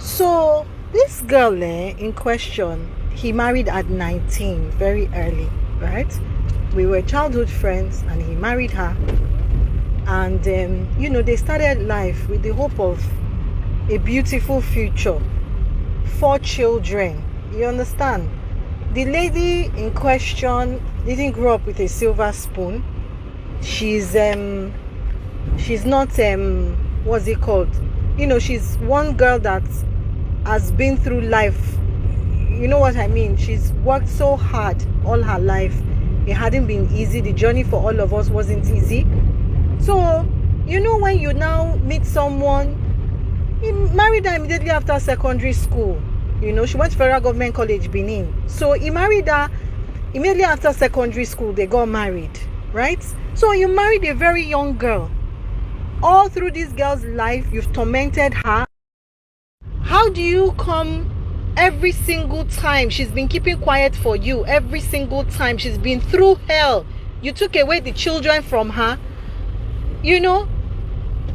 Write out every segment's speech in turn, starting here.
So this girl in question, he married at 19, very early, right? We were childhood friends and he married her. And, they started life with the hope of a beautiful future. 4 children, you understand? The lady in question didn't grow up with a silver spoon. She's not what's it called? She's one girl that has been through life. You know what I mean? She's worked so hard all her life. It hadn't been easy. The journey for all of us wasn't easy. So, when you now meet someone, he married her immediately after secondary school. She went to Federal Government College, Benin. So he married her immediately after secondary school. They got married, right? So you married a very young girl. All through this girl's life, you've tormented her. How do you come every single time she's been keeping quiet for you? Every single time she's been through hell. You took away the children from her.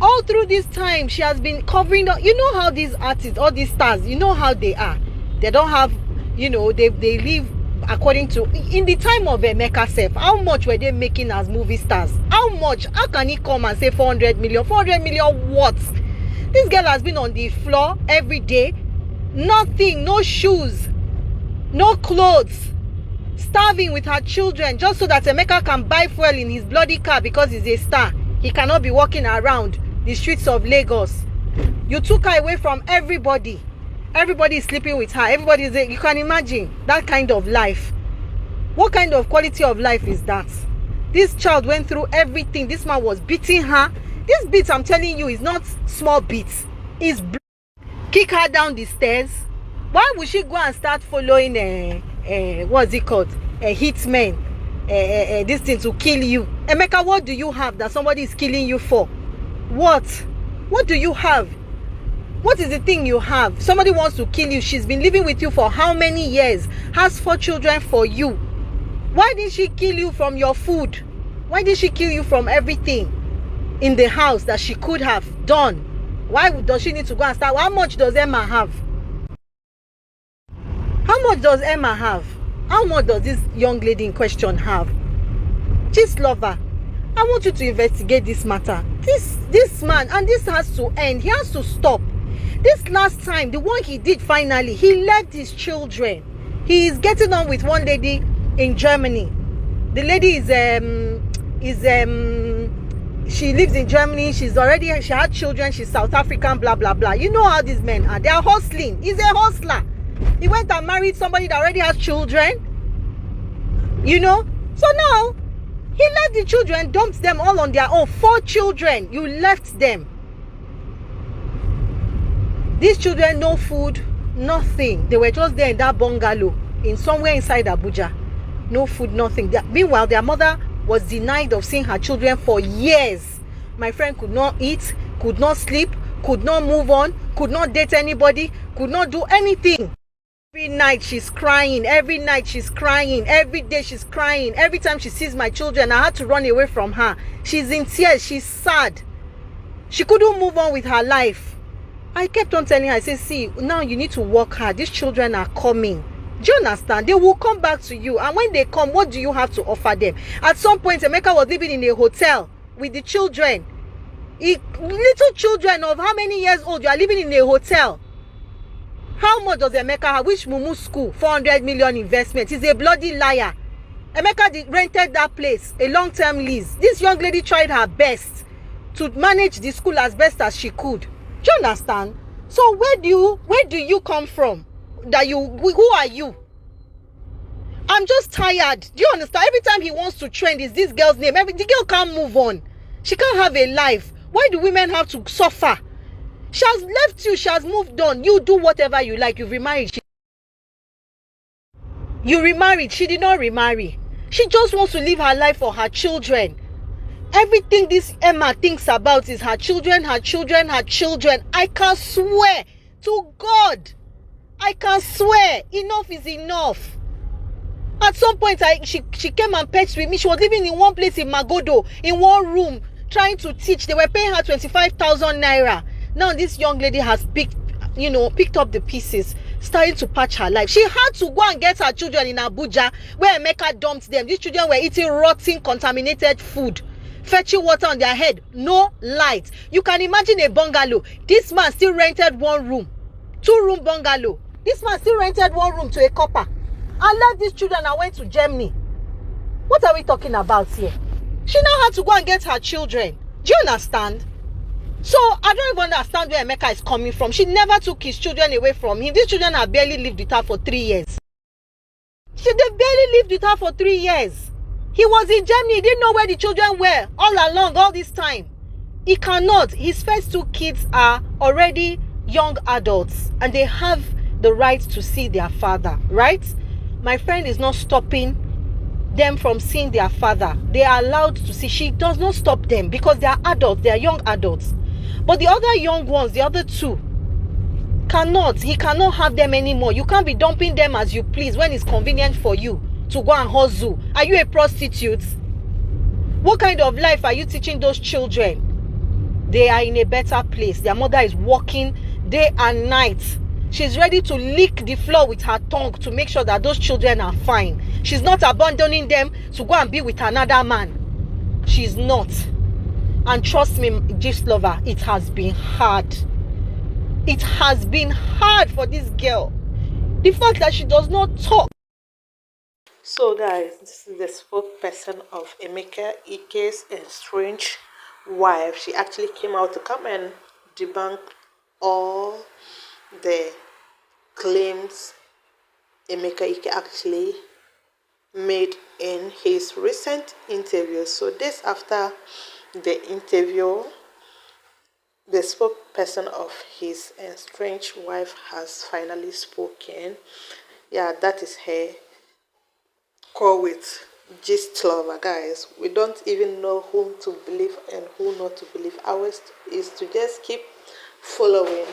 All through this time she has been covering up. You know how these artists, all these stars, you know how they are. They don't have, they live according to, in the time of Emeka self, how much were they making as movie stars? How much? How can he come and say 400 million? 400 million what? This girl has been on the floor every day. Nothing, no shoes, no clothes, starving with her children just so that Emeka can buy fuel in his bloody car because he's a star. He cannot be walking around the streets of Lagos. You took her away from everybody. Everybody is sleeping with her. Everybody is you can imagine that kind of life. What kind of quality of life is that? This child went through everything. This man was beating her. This beat, I'm telling you, is not small beats. It's kick her down the stairs. Why would she go and start following what's it called? A hitman. This thing to kill you. Emeka, what do you have that somebody is killing you for? What do you have? What is the thing you have? Somebody wants to kill you. She's been living with you for how many years? Has 4 children for you. Why did she kill you from your food? Why did she kill you from everything in the house that she could have done? Why does she need to go and start? How much does Emma have? How much does Emma have? How much does this young lady in question have? Just lover, I want you to investigate this matter. This man, and this has to end. He has to stop. This last time, the one he did finally, he left his children. He is getting on with one lady in Germany. The lady she lives in Germany. She had children. She's South African, blah, blah, blah. You know how these men are. They are hustling. He's a hustler. He went and married somebody that already has children. So now, he left the children, dumped them all on their own. 4 children. You left them. These children, no food, nothing. They were just there in that bungalow, somewhere inside Abuja. No food, nothing. Meanwhile, their mother was denied of seeing her children for years. My friend could not eat, could not sleep, could not move on, could not date anybody, could not do anything. Every night she's crying. Every night she's crying. Every day she's crying. Every time she sees my children, I had to run away from her. She's in tears. She's sad. She couldn't move on with her life. I kept on telling her, I said, see, now you need to work hard. These children are coming. Do you understand? They will come back to you. And when they come, what do you have to offer them? At some point, Emeka was living in a hotel with the children. Little children of how many years old? You are living in a hotel. How much does Emeka have? Which mumu school? 400 million investment. He's a bloody liar. Emeka rented that place, a long-term lease. This young lady tried her best to manage the school as best as she could. Do you understand? So where do you come from? Who are you? I'm just tired. Do you understand? Every time he wants to trend is this girl's name. The girl can't move on. She can't have a life. Why do women have to suffer? She has left you. She has moved on. You do whatever you like. You've remarried. You remarried. She did not remarry. She just wants to live her life for her children. Everything this Emma thinks about is her children, her children, her children. I can swear to God. I can swear. Enough is enough. At some point, she came and patched with me. She was living in one place in Magodo, in one room, trying to teach. They were paying her 25,000 naira. Now this young lady has picked picked up the pieces, starting to patch her life. She had to go and get her children in Abuja, where Emeka dumped them. These children were eating rotten, contaminated food, fetching water on their head, no light. You can imagine a bungalow. This man still rented 1 room, 2-room bungalow. This man still rented 1 room to a copper and left these children and went to Germany. What are we talking about here? She now had to go and get her children. Do you understand? So I don't even understand where Emeka is coming from. She never took his children away from him. These children have barely lived with her for 3 years. They barely lived with her for 3 years. He was in Germany. He didn't know where the children were all along, all this time. He cannot. His first 2 kids are already young adults and they have the right to see their father, right? My friend is not stopping them from seeing their father. They are allowed to see. She does not stop them because they are adults. They are young adults. But the other young ones, the other 2, cannot. He cannot have them anymore. You can't be dumping them as you please when it's convenient for you to go and hustle. Are you a prostitute? What kind of life are you teaching those children? They are in a better place. Their mother is working day and night. She's ready to lick the floor with her tongue to make sure that those children are fine. She's not abandoning them to go and be with another man. She's not. And trust me, Gist lover, it has been hard. It has been hard for this girl. The fact that she does not talk. So guys, this is the spokesperson of Emeka Ike's estranged wife. She actually came out to come and debunk all the claims Emeka Ike actually made in his recent interview. So this after the interview, the spokesperson of his estranged wife has finally spoken. Yeah, that is her call with Gist lover, guys. We don't even know whom to believe and who not to believe. Ours is to just keep following